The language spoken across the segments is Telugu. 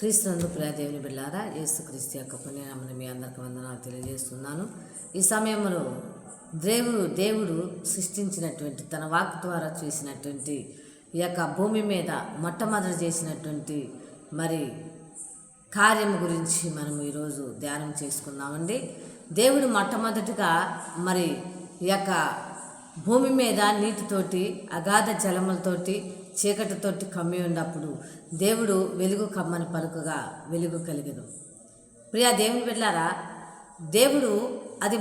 క్రీస్తునందు ప్రియ దేవుని బిడ్డలారా, యేసుక్రీస్తు యొక్క పుణ్యనామమున మీ అందరికి వందనాలు తెలియజేస్తున్నాను. ఈ సమయంలో దేవుడు సృష్టించినటువంటి తన వాక్ ద్వారా చూసినటువంటి ఈ యొక్క భూమి మీద మొట్టమొదటి చేసినటువంటి కార్యం గురించి మనం ఈరోజు ధ్యానం చేసుకుందామండి. దేవుడు మొట్టమొదటిగా ఈ యొక్క భూమి మీద నీటితోటి అగాధ జలములతోటి చీకటితోటి కమ్మి ఉన్నప్పుడు దేవుడు వెలుగు కమ్మని పలుకగా వెలుగు కలిగను. ప్రియా దేవుని బిడ్డలారా, దేవుడు అది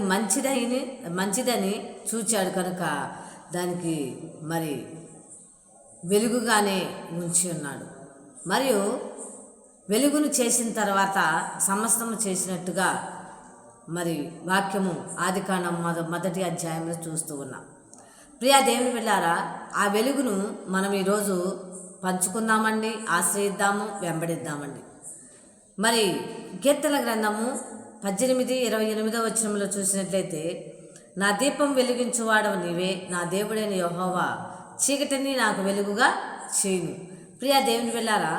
మంచిదని చూచాడు కనుక దానికి వెలుగుగానే ఉంచి ఉన్నాడు. మరియు వెలుగును చేసిన తర్వాత సమస్తము చేసినట్టుగా వాక్యము ఆదికాండం మొదటి అధ్యాయంలో చూస్తూ ఉన్నాం. ప్రియా దేవుని బిడ్డలారా, ఆ వెలుగును మనం ఈరోజు పంచుకుందామండి, ఆశ్రయిద్దాము, వెంబడిద్దామండి. కీర్తన గ్రంథము 18:28 వచనంలో చూసినట్లయితే, నా దీపం వెలిగించువాడవు నీవే, నా దేవుడైన యెహోవా చీకటిని నాకు వెలుగుగా చేయును. ప్రియా దేవుని బిడ్డలారా,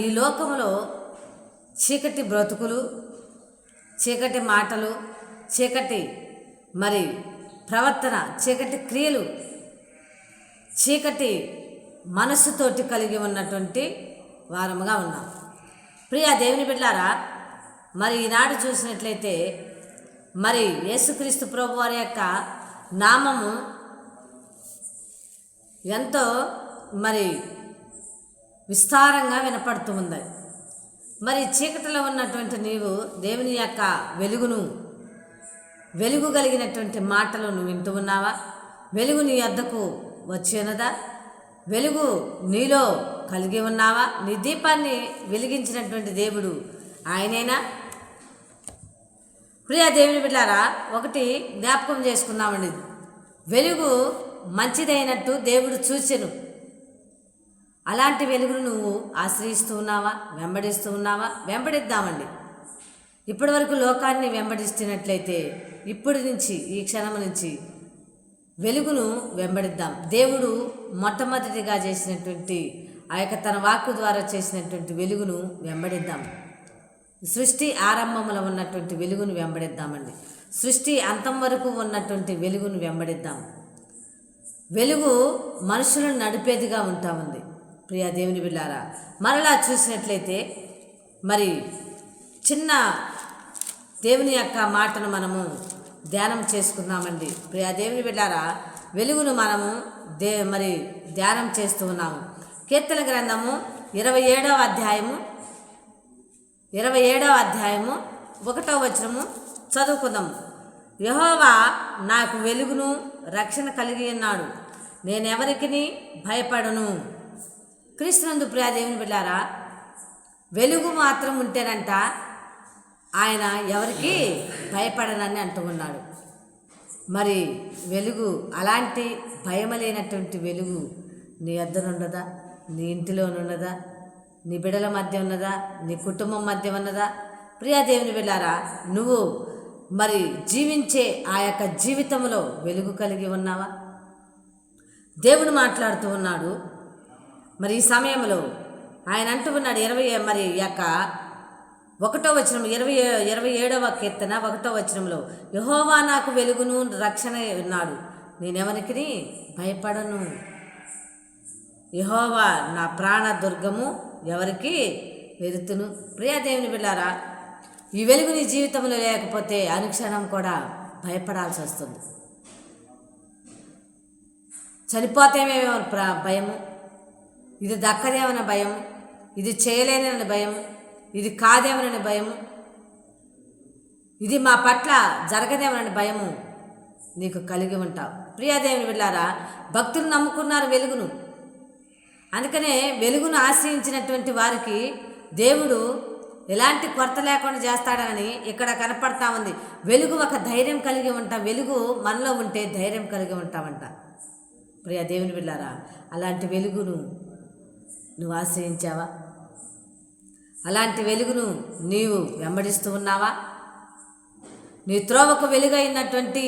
ఈ లోకంలో చీకటి బ్రతుకులు, చీకటి మాటలు, చీకటి ప్రవర్తన, చీకటి క్రియలు, చీకటి మనస్సుతోటి కలిగి ఉన్నటువంటి వారముగా ఉన్నాం. ప్రియా దేవుని బిడ్డలారా, ఈనాడు చూసినట్లయితే యేసుక్రీస్తు ప్రభు వారి యొక్క నామము ఎంతో విస్తారంగా వినపడుతూ ఉంది. చీకటిలో ఉన్నటువంటి నీవు దేవుని యొక్క వెలుగు కలిగినటువంటి మాటలు నువ్వు వింటూ ఉన్నావా? వెలుగు నీ వద్దకు వచ్చినదా? వెలుగు నీలో కలిగి ఉన్నావా? నీ దీపాన్ని వెలిగించినటువంటి దేవుడు ఆయనేనా? ప్రియా దేవుని బిడ్డలారా, ఒకటి జ్ఞాపకం చేసుకున్నామండి. వెలుగు మంచిదైనట్టు దేవుడు చూచెను. అలాంటి వెలుగును నువ్వు ఆశ్రయిస్తూ ఉన్నావా? వెంబడిస్తూ ఉన్నావా? వెంబడిద్దామండి. ఇప్పటి వరకు లోకాన్ని వెంబడిస్తున్నట్లయితే ఇప్పటి నుంచి, ఈ క్షణం నుంచి వెలుగును వెంబడిద్దాం. దేవుడు మొట్టమొదటిగా చేసినటువంటి ఆ యొక్క తన వాక్కు ద్వారా చేసినటువంటి వెలుగును వెంబడిద్దాం. సృష్టి ఆరంభంలో ఉన్నటువంటి వెలుగును వెంబడిద్దామండి. సృష్టి అంతం వరకు ఉన్నటువంటి వెలుగును వెంబడిద్దాం. వెలుగు మనుషులను నడిపేదిగా ఉంటామండి. ప్రియా దేవుని బిడ్డలారా, మరలా చూసినట్లయితే చిన్న దేవుని యొక్క మాటను మనము ధ్యానం చేసుకున్నామండి. ప్రియా దేవుని బిడ్డలారా, వెలుగును మనము ధ్యానం చేస్తూ ఉన్నాము. కీర్తన గ్రంథము 27వ అధ్యాయము 1వ వచనము చదువుకుందాము. యెహోవా నాకు వెలుగును రక్షణ కలిగి ఉన్నాడు, నేనెవరికి భయపడను. క్రీస్తునందు ప్రియా దేవుని బిడ్డలారా, వెలుగు మాత్రం ఉంటేనంట ఆయన ఎవరికి భయపడనని అంటూ ఉన్నాడు. వెలుగు, అలాంటి భయం లేనటువంటి వెలుగు నీ వద్దనున్నదా? నీ ఇంటిలోనున్నదా? నీ బిడ్డల మధ్య ఉన్నదా? నీ కుటుంబం మధ్య ఉన్నదా? ప్రియా దేవుని బిడ్డలారా, నువ్వు జీవించే ఆ యొక్క జీవితంలో వెలుగు కలిగి ఉన్నావా? దేవుడు మాట్లాడుతూ ఉన్నాడు. ఈ సమయంలో ఆయన అంటూ ఉన్నాడు 1వ వచనం 27వ కీర్తన 1వ వచనంలో, యెహోవా నాకు వెలుగును రక్షణ ఉన్నాడు, నేనెవరికి భయపడను. యెహోవా నా ప్రాణ దుర్గము, ఎవరికి వెరుతును. ప్రియా దేవుని బిడ్డలారా, ఈ వెలుగు నీ జీవితంలో లేకపోతే అనుక్షణం కూడా భయపడాల్సి వస్తుంది. చనిపోతేమేమో భయము, ఇది దక్కదేమన్న భయం, ఇది చేయలేనని భయం, ఇది కాదేమనని భయము, ఇది మా పట్ల జరగదేమనని భయము నీకు కలిగి ఉంటావు. ప్రియాదేవుని బిడ్డలారా, భక్తులు నమ్ముకున్నారు వెలుగును. అందుకనే వెలుగును ఆశ్రయించినటువంటి వారికి దేవుడు ఎలాంటి కొరత లేకుండా చేస్తాడని ఇక్కడ కనపడతా ఉంది. వెలుగు ఒక ధైర్యం కలిగి ఉంటాం. వెలుగు మనలో ఉంటే ధైర్యం కలిగి ఉంటామంట. ప్రియా దేవుని బిడ్డలారా, అలాంటి వెలుగును నువ్వు ఆశ్రయించావా? అలాంటి వెలుగును నీవు వెంబడిస్తూ ఉన్నావా? నీ త్రోవకు వెలుగైనటువంటి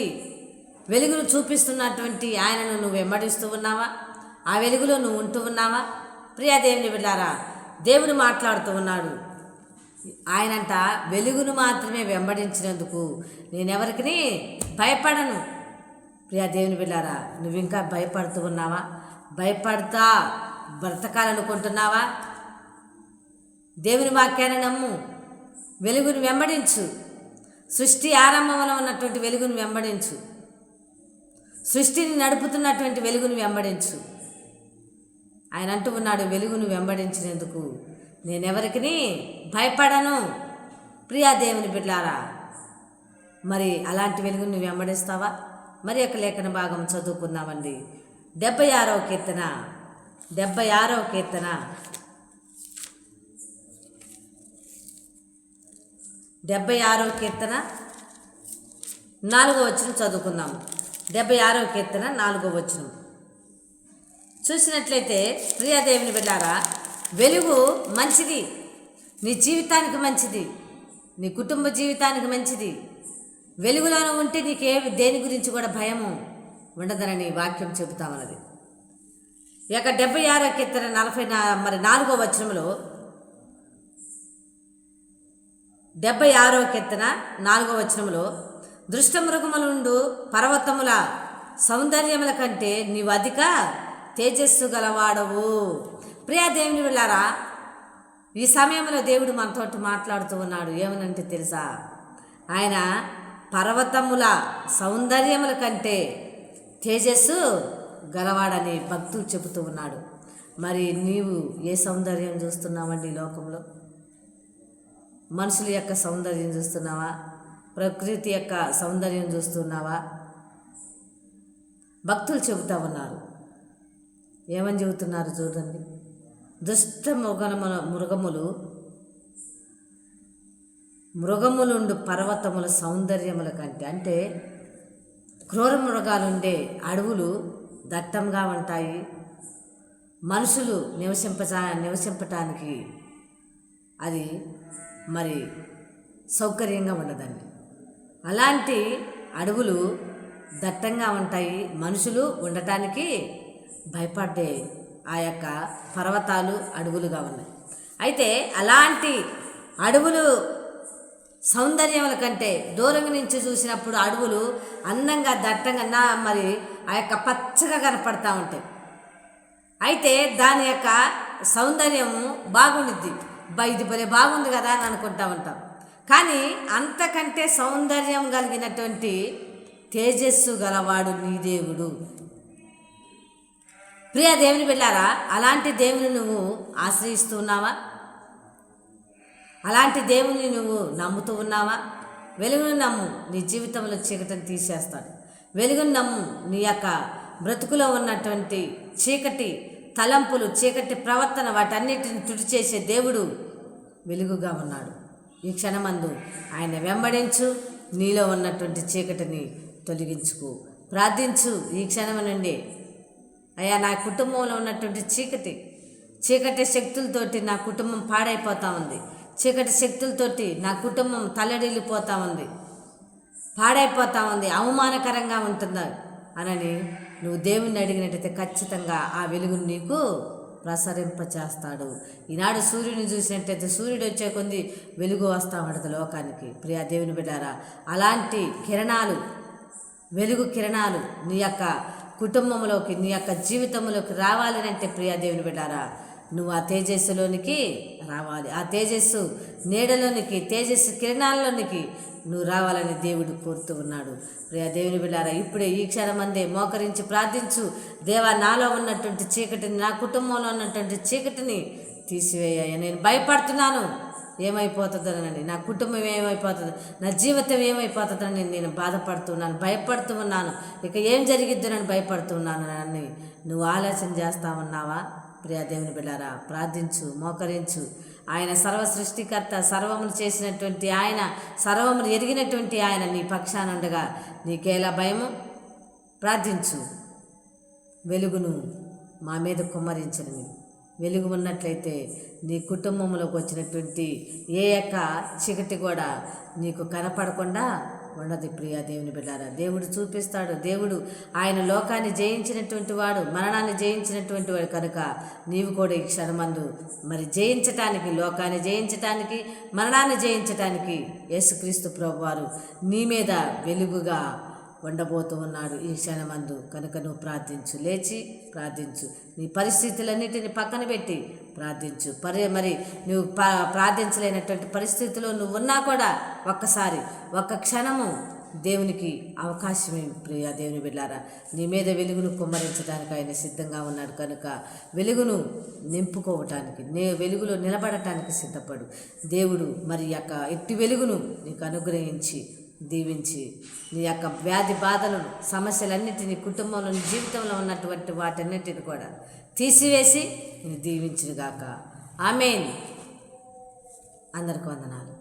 వెలుగును చూపిస్తున్నటువంటి ఆయనను నువ్వు వెంబడిస్తూ ఉన్నావా? ఆ వెలుగులో నువ్వు ఉంటూ ఉన్నావా? ప్రియా దేవుని బిడ్డలారా, దేవుడు మాట్లాడుతూ ఉన్నాడు. ఆయనంట వెలుగును మాత్రమే వెంబడించినందుకు నేనెవరికి భయపడను. ప్రియా దేవుని బిడ్డారా, నువ్వు ఇంకా భయపడుతూ ఉన్నావా? భయపడతా బ్రతకాలనుకుంటున్నావా? దేవుని వాక్యాన్ని నమ్ము, వెలుగును వెంబడించు. సృష్టి ఆరంభంలో ఉన్నటువంటి వెలుగును వెంబడించు. సృష్టిని నడుపుతున్నటువంటి వెలుగును వెంబడించు. ఆయన అంటూ ఉన్నాడు, వెలుగును వెంబడించినందుకు నేనెవరికి భయపడను. ప్రియా దేవుని బిడ్డలారా, మరి అలాంటి వెలుగును వెంబడిస్తావా? మరి యొక్క లేఖన భాగం చదువుకుందామండి. 76వ కీర్తన 76వ కీర్తన 76వ కీర్తన 4వ వచనం చదువుకుందాము. 76వ కీర్తన 4వ వచనం చూసినట్లయితే, ప్రియదేవుని బిడ్డారా, వెలుగు మంచిది, నీ జీవితానికి మంచిది, నీ కుటుంబ జీవితానికి మంచిది. వెలుగులోనే ఉంటే నీకే దేని గురించి కూడా భయము ఉండదనని వాక్యం చెబుతామన్నది. ఈ యొక్క 76వ కీర్తన 4వ వచనంలో 76వ కీర్తన 4వ వచనంలో, దృష్టమృగములుండు పర్వతముల సౌందర్యముల కంటే నీవు అధిక తేజస్సు గలవాడవు. ప్రియా దేవుని వెళ్ళారా, ఈ సమయంలో దేవుడు మనతోటి మాట్లాడుతూ ఉన్నాడు. ఏమనంటే తెలుసా, ఆయన పర్వతముల సౌందర్యముల కంటే తేజస్సు గలవాడని భక్తులు చెబుతూ ఉన్నాడు. మరి నీవు ఏ సౌందర్యం చూస్తున్నావండి ఈ లోకంలో? మనుషుల యొక్క సౌందర్యం చూస్తున్నావా? ప్రకృతి యొక్క సౌందర్యం చూస్తున్నావా? భక్తులు చెబుతూ ఉన్నారు. ఏమని చెబుతున్నారు చూడండి. దుష్ట మృగములుండు పర్వతముల సౌందర్యముల కంటే, అంటే క్రూర మృగాలుండే అడవులు దట్టంగా ఉంటాయి. మనుషులు నివసింపటానికి అది మరి సౌకర్యంగా ఉండదండి. అలాంటి అడవులు దట్టంగా ఉంటాయి. మనుషులు ఉండటానికి భయపడే ఆ యొక్క పర్వతాలు అడవులుగా ఉన్నాయి. అయితే అలాంటి అడవులు సౌందర్యముల కంటే దూరంగా నుంచి చూసినప్పుడు అడవులు అందంగా దట్టంగా మరి ఆ యొక్క పచ్చగా కనపడతా ఉంటాయి. అయితే దాని యొక్క సౌందర్యము బాగుండిద్ది. ఇది భలే బాగుంది కదా అని అనుకుంటా ఉంటాం. కానీ అంతకంటే సౌందర్యం కలిగినటువంటి తేజస్సు గలవాడు నీ దేవుడు. ప్రియా దేవుని బిడ్డారా, అలాంటి దేవుని నువ్వు ఆశ్రయిస్తున్నావా? అలాంటి దేవుని నువ్వు నమ్ముతూ ఉన్నావా? వెలుగును నమ్ము, నీ జీవితంలో చీకటిని తీసేస్తాడు. వెలుగును నమ్ము, నీ యొక్క బ్రతుకులో ఉన్నటువంటి చీకటి తలంపులు, చీకటి ప్రవర్తన, వాటన్నిటిని తుడిచేసే దేవుడు వెలుగుగా ఉన్నాడు. ఈ క్షణమందు ఆయన వెంబడించు, నీలో ఉన్నటువంటి చీకటిని తొలగించుకో, ప్రార్థించు. ఈ క్షణం నుండి, అయ్యా నా కుటుంబంలో ఉన్నటువంటి చీకటి శక్తులతోటి నా కుటుంబం పాడైపోతూ ఉంది, చీకటి శక్తులతోటి నా కుటుంబం తల్లడిల్లిపోతూ ఉంది, పాడైపోతూ ఉంది, అవమానకరంగా ఉంటుందా అనని నువ్వు దేవుణ్ణి అడిగినట్టయితే ఖచ్చితంగా ఆ వెలుగును నీకు ప్రసరింపచేస్తాడు. ఈనాడు సూర్యుని చూసినట్టయితే సూర్యుడు వచ్చే కొద్ది వెలుగు వస్తూ ఉంటుంది లోకానికి. ప్రియా దేవుని బిడ్డారా, అలాంటి కిరణాలు, వెలుగు కిరణాలు నీ యొక్క కుటుంబంలోకి, నీ యొక్క జీవితంలోకి రావాలి అంటే ప్రియా దేవుని బిడ్డారా, నువ్వు ఆ తేజస్సులోనికి రావాలి. ఆ తేజస్సు నీడలోనికి, తేజస్సు కిరణాల్లోనికి నువ్వు రావాలని దేవుడు కోరుతూ ఉన్నాడు. ప్రియా దేవుని బిడ్డారా, ఇప్పుడే ఈ క్షణమందే మోకరించి ప్రార్థించు. దేవా, నాలో ఉన్నటువంటి చీకటిని, నా కుటుంబంలో ఉన్నటువంటి చీకటిని తీసివేయ. నేను భయపడుతున్నాను, ఏమైపోతుందోనని, నా కుటుంబం ఏమైపోతుందో, నా జీవితం ఏమైపోతుందని నేను బాధపడుతున్నాను, భయపడుతూ ఉన్నాను, ఇక ఏం జరిగిద్దునని భయపడుతున్నాను అని నువ్వు ఆలోచన చేస్తా ఉన్నావా? ప్రియా దేవుని బిడ్డారా, ప్రార్థించు, మోకరించు. ఆయన సర్వ సృష్టికర్త, సర్వమును చేసినటువంటి ఆయన, సర్వమును ఎరిగినటువంటి ఆయన నీ పక్షాన ఉండగా నీకేలా భయము? ప్రార్థించు. వెలుగును మా మీద కుమ్మరించని వెలుగు ఉన్నట్లయితే నీ కుటుంబంలోకి వచ్చినటువంటి ఏ యొక్క చీకటి కూడా నీకు కనపడకుండా ఉండదు. ప్రియ దేవుని బిడ్డారా, దేవుడు చూపిస్తాడు. దేవుడు ఆయన లోకాన్ని జయించినటువంటి వాడు, మరణాన్ని జయించినటువంటి వాడు కనుక నీవు కూడా ఈ క్షణమందు మరి జయించటానికి, లోకాన్ని జయించటానికి, మరణాన్ని జయించటానికి యేసుక్రీస్తు ప్రభువారు నీ మీద వెలుగుగా ఉండబోతూ ఉన్నాడు ఈ క్షణమందు. కనుక నువ్వు ప్రార్థించు, లేచి ప్రార్థించు, నీ పరిస్థితులన్నిటిని పక్కన పెట్టి ప్రార్థించు. మరి నువ్వు ప్రార్థించలేనటువంటి పరిస్థితిలో నువ్వు ఉన్నా కూడా ఒక్కసారి ఒక్క క్షణము దేవునికి అవకాశమే. ప్రియ దేవుని బిడ్డారా, నీ మీద వెలుగును కుమ్మరించడానికి ఆయన సిద్ధంగా ఉన్నాడు. కనుక వెలుగును నింపుకోవటానికి, వెలుగులో నిలబడటానికి సిద్ధపడు. దేవుడు మరి యొక్క ఎట్టి వెలుగును నీకు అనుగ్రహించి దీవించి నీ యొక్క వ్యాధి బాధలను, సమస్యలన్నిటినీ, కుటుంబంలో, జీవితంలో ఉన్నటువంటి వాటన్నిటిని కూడా తీసివేసి నేను దీవించునుగాక. ఆమేన్. అందరికీ వందనాలు.